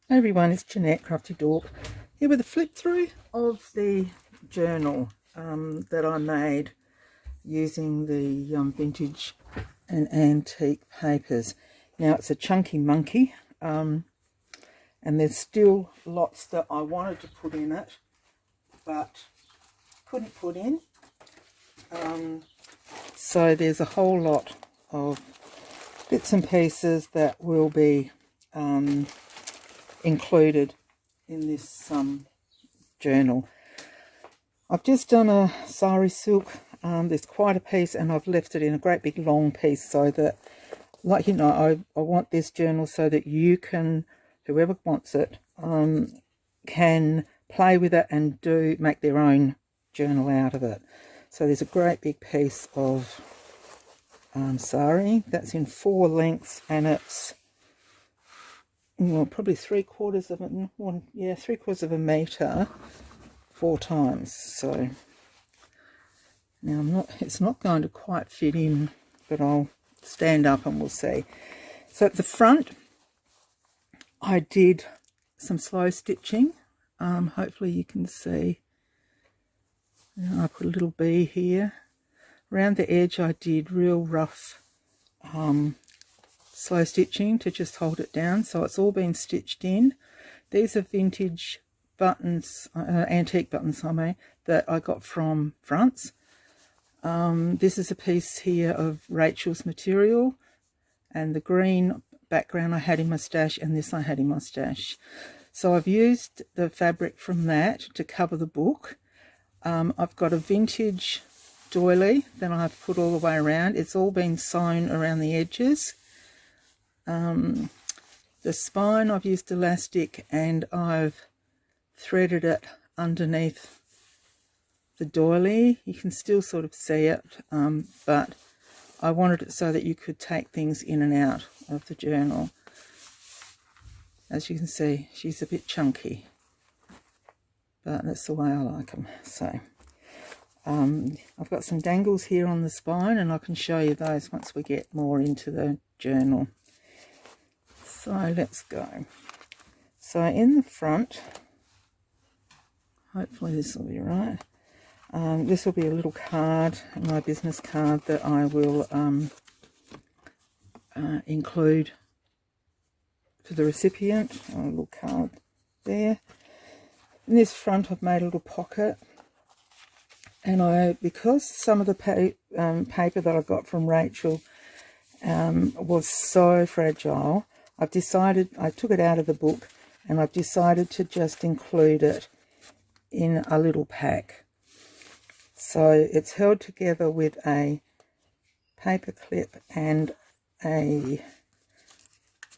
Hey everyone, it's Jeanette, Crafty Dork, here with a flip through of the journal that I made using the vintage and antique papers. Now it's a chunky monkey, and there's still lots that I wanted to put in it, but couldn't put in. So there's a whole lot of bits and pieces that will be included in this journal. I've just done a sari silk. There's quite a piece, and I've left it in a great big long piece so that, like, you know, I want this journal so that you can, whoever wants it, can play with it and make their own journal out of it. So there's a great big piece of sari that's in 4 lengths, and it's, well, probably 3/4 of it, 3/4 of a metre 4 times. So now it's not going to quite fit in, but I'll stand up and we'll see. So at the front, I did some slow stitching. Hopefully you can see. I put a little bee here. Around the edge, I did real rough slow stitching to just hold it down, so it's all been stitched in. These are vintage buttons, antique buttons, that I got from France. This is a piece here of Rachel's material, and the green background I had in my stash, and this I had in my stash. So I've used the fabric from that to cover the book. I've got a vintage doily that I've put all the way around. It's all been sewn around the edges. The spine, I've used elastic, and I've threaded it underneath the doily. You can still sort of see it, but I wanted it so that you could take things in and out of the journal. As you can see, she's a bit chunky, but that's the way I like them. So I've got some dangles here on the spine, and I can show you those once we get more into the journal. So let's go. So in the front, hopefully this will be right. This will be a little card, my business card, that I will include for the recipient. A little card there. In this front, I've made a little pocket, and because some of the paper that I got from Rachel was so fragile, I've decided, I took it out of the book, and I've decided to just include it in a little pack. So it's held together with a paper clip and a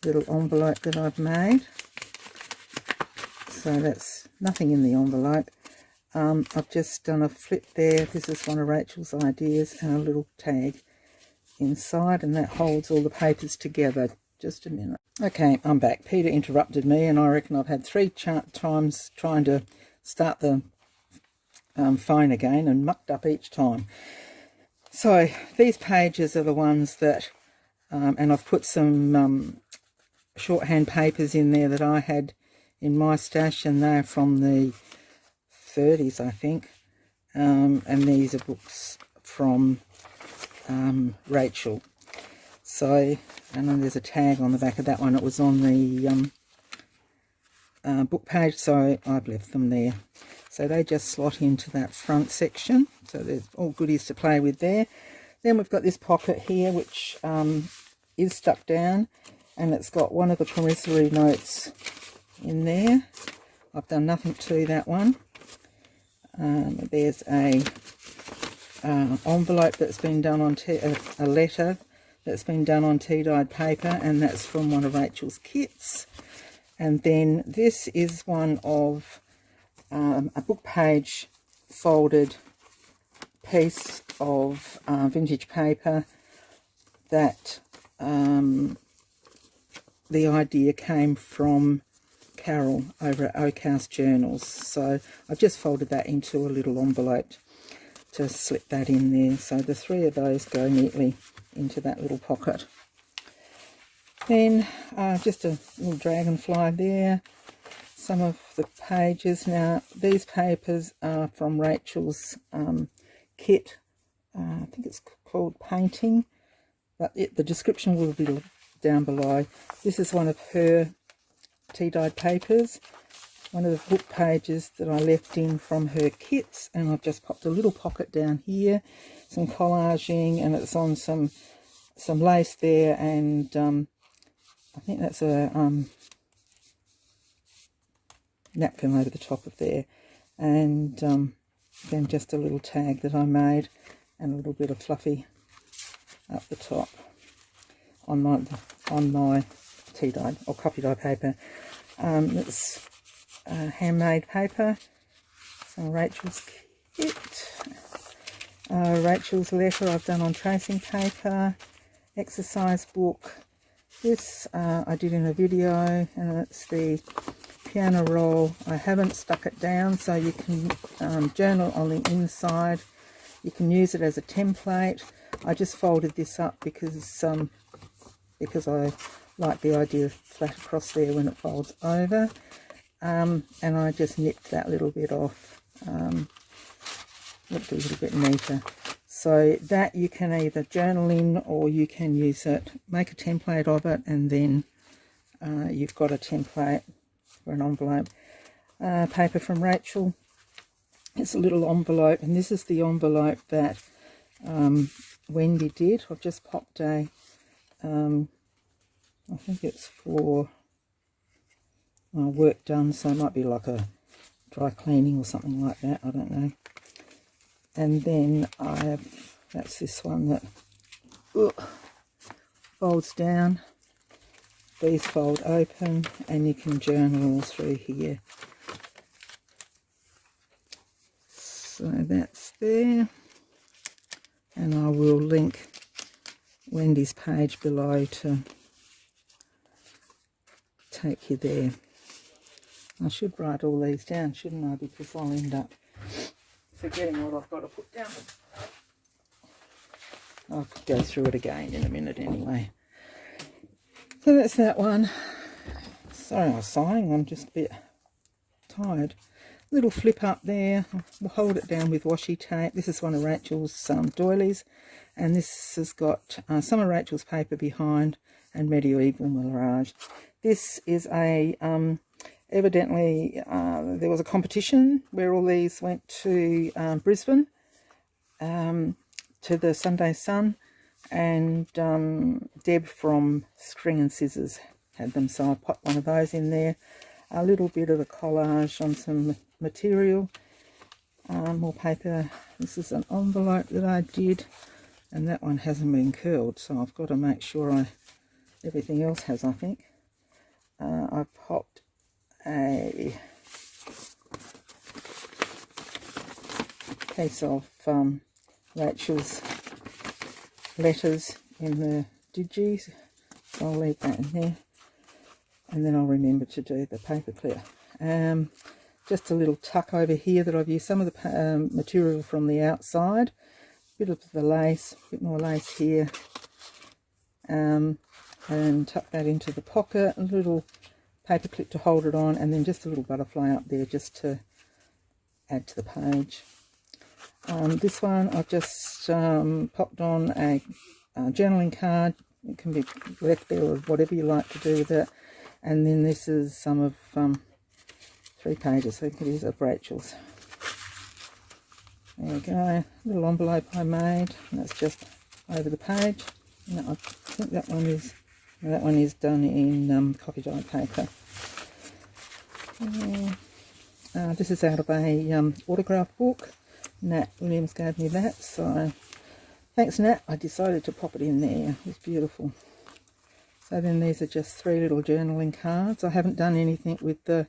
little envelope that I've made. So that's nothing in the envelope. I've just done a flip there. This is one of Rachel's ideas, and a little tag inside, and that holds all the papers together. Just a minute. Okay, I'm back. Peter interrupted me, and I reckon I've had 3 times trying to start the phone again, and mucked up each time. So these pages are the ones that, and I've put some shorthand papers in there that I had in my stash, and they're from the 30s, I think. And these are books from Rachel. So, and then there's a tag on the back of that one. It was on the book page, so I've left them there. So they just slot into that front section. So there's all goodies to play with there. Then we've got this pocket here, which is stuck down, and it's got one of the promissory notes in there. I've done nothing to that one. There's a envelope that's been done on a letter that's been done on tea-dyed paper, and that's from one of Rachel's kits. And then this is one of a book page folded piece of vintage paper that the idea came from Carol over at Oak House Journals. So I've just folded that into a little envelope to slip that in there. So the 3 of those go neatly into that little pocket. Then just a little dragonfly there. some of the pages. Now, these papers are from Rachel's kit. I think it's called Painting, but the description will be down below. This is one of her tea dyed papers, one of the book pages that I left in from her kits, and I've just popped a little pocket down here, some collaging, and it's on some lace there, and I think that's a napkin over the top of there, and then just a little tag that I made, and a little bit of fluffy up the top on my tea dyed or coffee dye paper. It's handmade paper. So Rachel's kit, Rachel's letter I've done on tracing paper, exercise book. This I did in a video, and it's the piano roll. I haven't stuck it down, so you can journal on the inside. You can use it as a template. I just folded this up because I like the idea of flat across there when it folds over, and I just nipped that little bit off. Looked a little bit neater. So that you can either journal in, or you can use it, make a template of it, and then you've got a template for an envelope. Paper from Rachel. It's a little envelope, and this is the envelope that Wendy did. I've just popped a, I think it's for work done, so it might be like a dry cleaning or something like that, I don't know. And then I have, that's this one that folds down. These fold open, and you can journal all through here. So that's there, and I will link Wendy's page below to take you there. I should write all these down, shouldn't I, because I'll end up forgetting what I've got to put down. I'll go through it again in a minute anyway. So that's that one. Sorry I was sighing, I'm just a bit tired. Little flip up there, we'll hold it down with washi tape. This is one of Rachel's doilies, and this has got some of Rachel's paper behind and medieval mirage. This is a, evidently there was a competition where all these went to Brisbane, to the Sunday Sun, and Deb from String and Scissors had them, so I popped one of those in there. A little bit of a collage on some material, more paper. This is an envelope that I did, and that one hasn't been curled, so I've got to make sure everything else has, I think. I popped a piece of Rachel's letters in the digis, so I'll leave that in there, and then I'll remember to do the paper clear. Just a little tuck over here that I've used some of the material from the outside, a bit of the lace, a bit more lace here, and tuck that into the pocket, a little paper clip to hold it on, and then just a little butterfly up there just to add to the page. This one I've just popped on a journaling card. It can be left there or whatever you like to do with it. And then this is some of 3 pages, I think it is, of Rachel's. There we go, little envelope I made, and that's just over the page. And I think that one is done in coffee dye paper. This is out of a autograph book. Nat Williams gave me that, so thanks Nat. I decided to pop it in there. It's beautiful. So then these are just 3 little journaling cards. I haven't done anything with the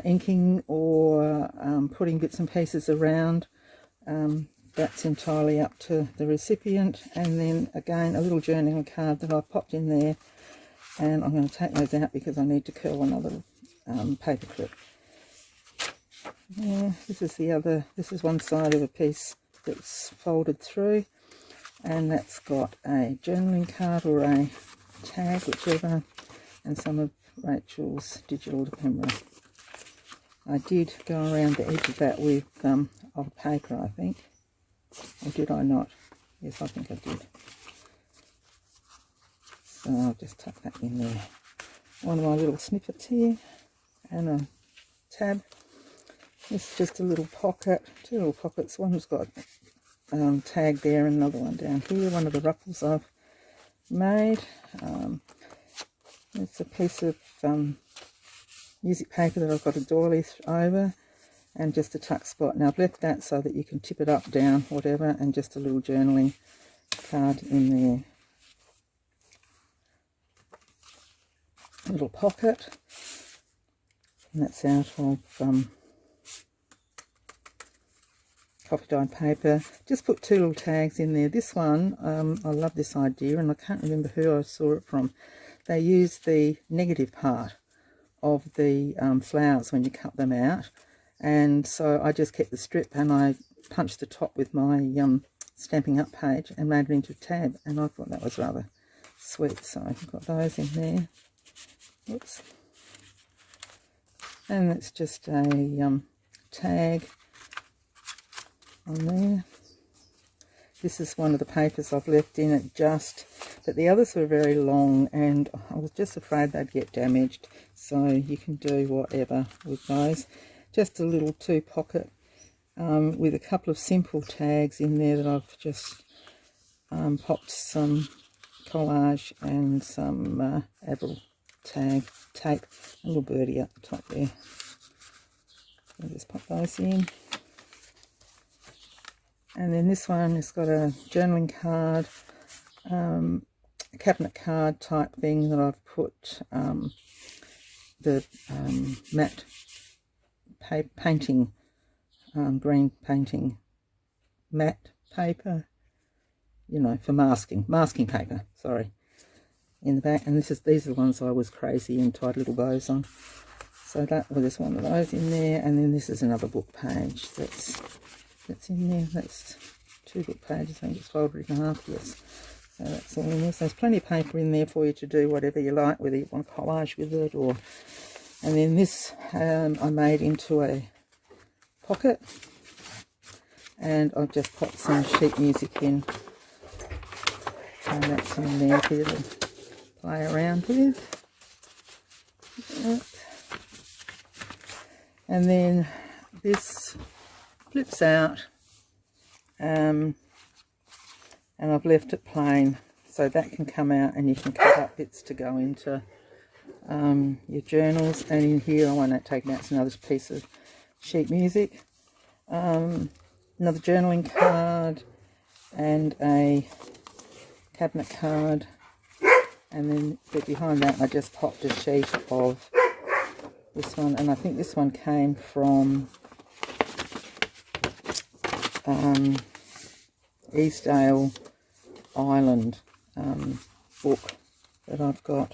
inking or putting bits and pieces around. That's entirely up to the recipient. And then again a little journaling card that I've popped in there, and I'm going to take those out because I need to curl another paper clip. Yeah, this is one side of a piece that's folded through, and that's got a journaling card or a tag, whichever, and some of Rachel's digital ephemera. I did go around the edge of that with old paper, I think. Or did I not? Yes, I think I did. So I'll just tuck that in there. One of my little snippets here, and a tab. This is just a little pocket, two little pockets. One's got tag there and another one down here. One of the ruffles I've made. It's a piece of music paper that I've got a doily over, and just a tuck spot. Now I've left that so that you can tip it up, down, whatever, and just a little journaling card in there. A little pocket, and that's out of coffee dyed paper. Just put two little tags in there. This one, I love this idea, and I can't remember who I saw it from. They use the negative part of the flowers when you cut them out, and so I just kept the strip and I punched the top with my Stampin' Up page and made it into a tab, and I thought that was rather sweet. So I've got those in there. Oops. And it's just a tag on there. This is one of the papers I've left in it just, but the others were very long and I was just afraid they'd get damaged, so you can do whatever with those. Just a little two pocket with a couple of simple tags in there that I've just popped some collage and some Avril tape, a little birdie up the top there. I'll just pop those in. And then this one has got a journaling card, a cabinet card type thing that I've put the matte painting, green painting matte paper, you know, for masking paper, sorry, in the back. And these are the ones I was crazy and tied little bows on. So there's one of those in there, and then this is another book page that's in there. That's two book pages. I think it's folded in half, yes. So that's all in there. So there's plenty of paper in there for you to do whatever you like, whether you want to collage with it or... And then this I made into a pocket, and I've just popped some sheet music in, and that's in there for you to play around with. And then this flips out, and I've left it plain so that can come out, and you can cut up bits to go into your journals. And in here I want to take out another piece of sheet music, another journaling card, and a cabinet card. And then behind that I just popped a sheet of this one, and I think this one came from Eastdale Island book that I've got.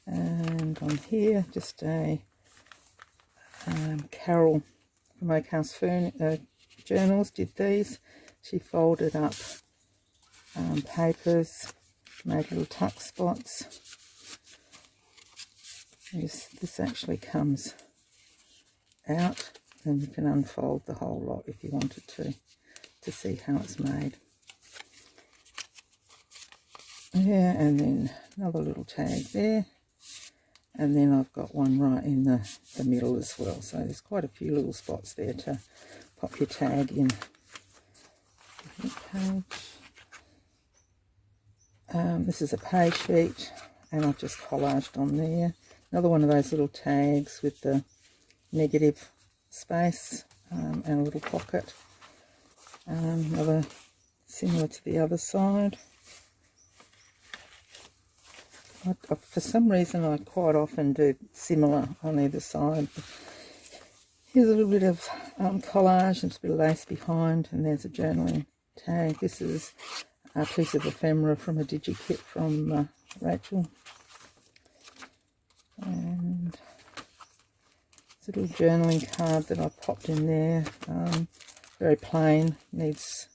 And on here, just a Carol from Oak House Journals did these. She folded up papers, made little tuck spots. This actually comes out, and you can unfold the whole lot if you wanted to see how it's made. Yeah, and then another little tag there, and then I've got one right in the middle as well. So there's quite a few little spots there to pop your tag in. This is a page sheet, and I've just collaged on there. Another one of those little tags with the negative space, and a little pocket. Another similar to the other side. For some reason I quite often do similar on either side. Here's a little bit of collage, and a bit of lace behind, and there's a journaling tag. This is a piece of ephemera from a digi-kit from Rachel. And it's a little journaling card that I popped in there. Very plain, needs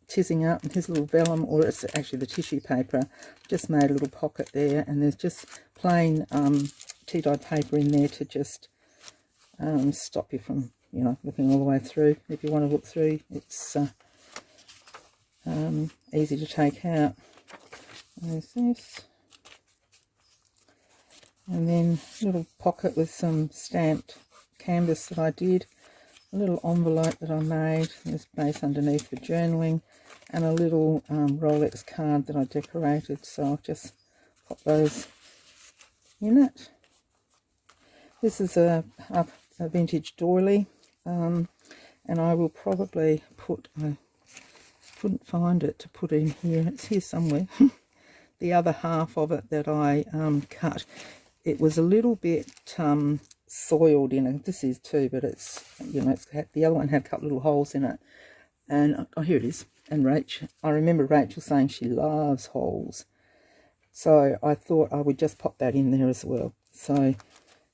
tizzing up, and here's a little vellum, or it's actually the tissue paper. Just made a little pocket there, and there's just plain tea dyed paper in there to just stop you from, you know, looking all the way through. If you want to look through, it's easy to take out. There's this, and then a little pocket with some stamped canvas that I did, a little envelope that I made, there's space underneath for journaling, and a little Rolex card that I decorated, so I'll just pop those in it. This is a vintage doily, and I will probably put, I couldn't find it to put in here, it's here somewhere, the other half of it that I cut. It was a little bit soiled in it. This is too, but it's, you know, the other one had a couple little holes in it. And oh, here it is. And Rachel, I remember Rachel saying she loves holes, so I thought I would just pop that in there as well, so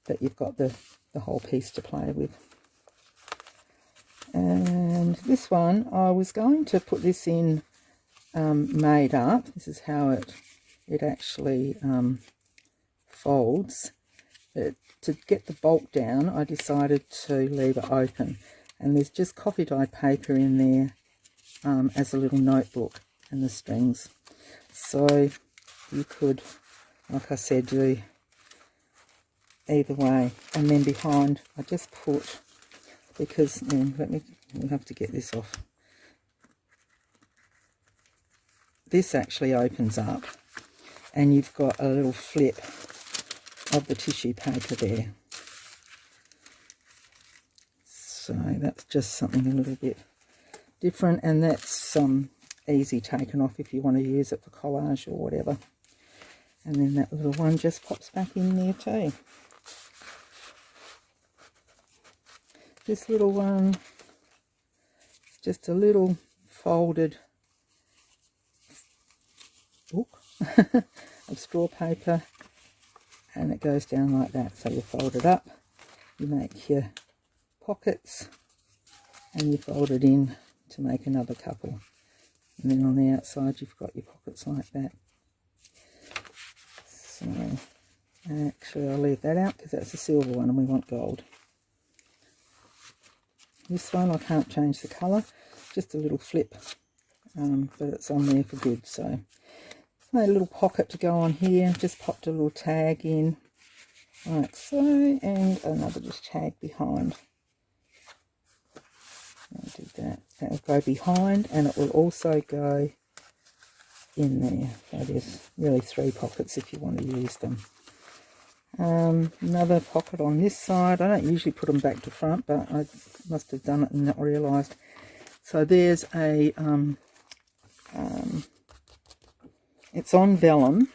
that you've got the whole piece to play with. And this one, I was going to put this in made up. This is how it actually folds. But to get the bulk down, I decided to leave it open, and there's just coffee dyed paper in there as a little notebook, and the strings. So you could, like I said, do either way. And then behind, I just put, because we'll have to get this off. This actually opens up, and you've got a little flip of the tissue paper there. So that's just something a little bit different, and that's easy taken off if you want to use it for collage or whatever. And then that little one just pops back in there too. This little one, it's just a little folded book of straw paper, and it goes down like that. So you fold it up, you make your pockets, and you fold it in to make another couple, and then on the outside you've got your pockets like that. So actually I'll leave that out because that's a silver one and we want gold. This one I can't change the colour, just a little flip, but it's on there for good. So made a little pocket to go on here, just popped a little tag in like so, and another just tag behind. I did that. That will go behind, and it will also go in there. So there's really 3 pockets if you want to use them. Another pocket on this side. I don't usually put them back to front, but I must have done it and not realised. So there's a it's on vellum,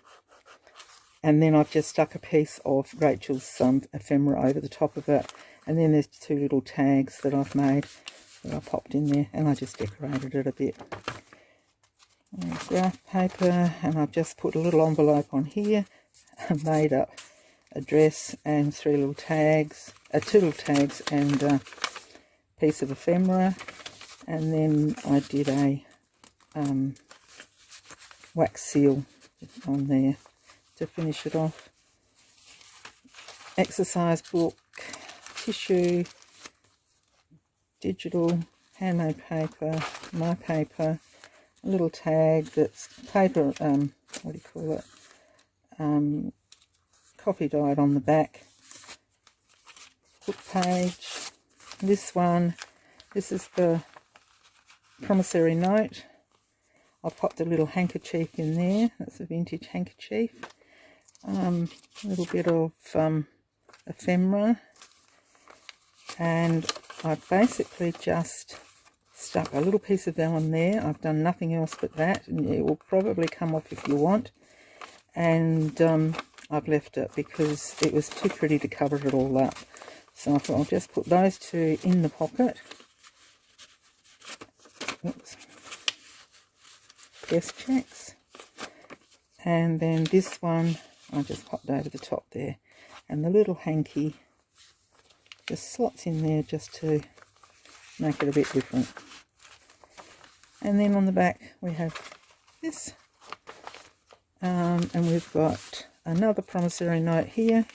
and then I've just stuck a piece of Rachel's ephemera over the top of it, and then there's 2 little tags that I've made that I popped in there, and I just decorated it a bit. And graph paper, and I've just put a little envelope on here, made up address and 3 little tags, 2 little tags, and a piece of ephemera, and then I did a wax seal on there to finish it off. Exercise book, tissue, digital, handmade paper, my paper, a little tag that's paper, what do you call it, coffee dyed on the back, book page. This one, this is the promissory note. I've popped a little handkerchief in there. That's a vintage handkerchief. A little bit of ephemera, and I've basically just stuck a little piece of vellum there. I've done nothing else but that, and it will probably come off if you want. And I've left it because it was too pretty to cover it all up. So I thought I'll just put those 2 in the pocket. Oops. Guess checks. And then this one I just popped over the top there, and the little hanky just slots in there just to make it a bit different. And then on the back we have this, and we've got another promissory note here.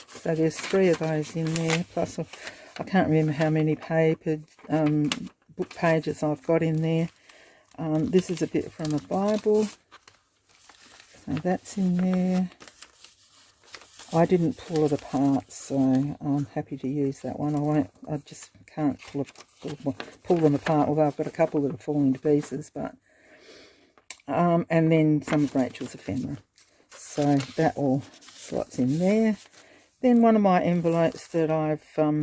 So there's 3 of those in there, plus I can't remember how many papered book pages I've got in there. This is a bit from a Bible, so that's in there. I didn't pull it apart, so I'm happy to use that one. I just can't pull them apart, although I've got a couple that are falling to pieces. But and then some of Rachel's ephemera, so that all slots in there. Then one of my envelopes that I've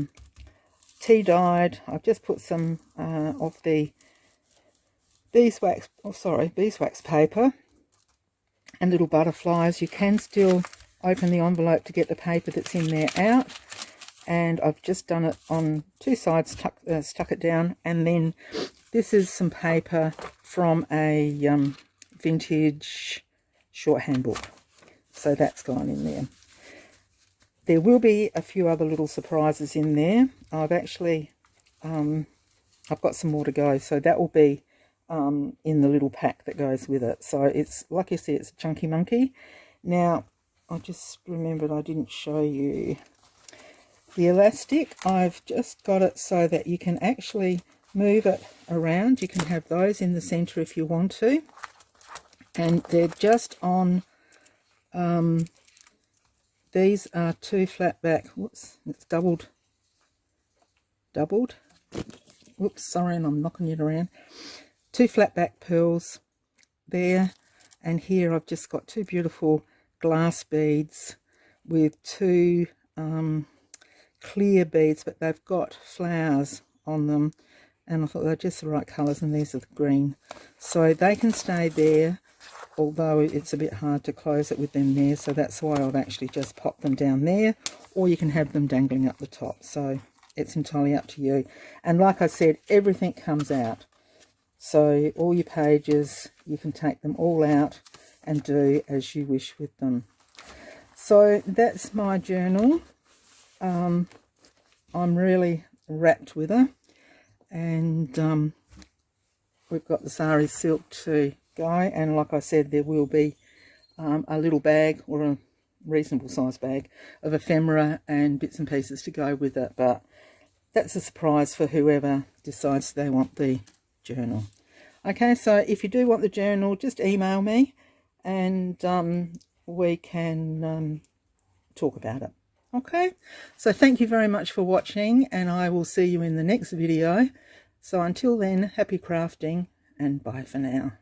tea-dyed, I've just put some of the beeswax paper and little butterflies. You can still open the envelope to get the paper that's in there out, and I've just done it on 2 sides, stuck it down. And then this is some paper from a vintage shorthand book, so that's gone in there. There will be a few other little surprises in there. I've actually I've got some more to go, so that will be in the little pack that goes with it. So it's, like you see, it's a chunky monkey. Now I just remembered I didn't show you the elastic. I've just got it so that you can actually move it around. You can have those in the center if you want to, and they're just on these are 2 flat back, whoops, it's doubled, whoops, sorry, and I'm knocking it around. 2 flat back pearls there, and here I've just got 2 beautiful glass beads with 2 clear beads, but they've got flowers on them, and I thought they're just the right colours, and these are the green, so they can stay there, although it's a bit hard to close it with them there, so that's why I've actually just popped them down there, or you can have them dangling up the top, so it's entirely up to you. And like I said, everything comes out, so all your pages, you can take them all out and do as you wish with them. So that's my journal. I'm really wrapped with her, and we've got the sari silk to go, and like I said, there will be a little bag, or a reasonable size bag, of ephemera and bits and pieces to go with it, but that's a surprise for whoever decides they want the journal. Okay, so if you do want the journal, just email me, and we can talk about it. Okay, so thank you very much for watching, and I will see you in the next video. So until then, happy crafting, and bye for now.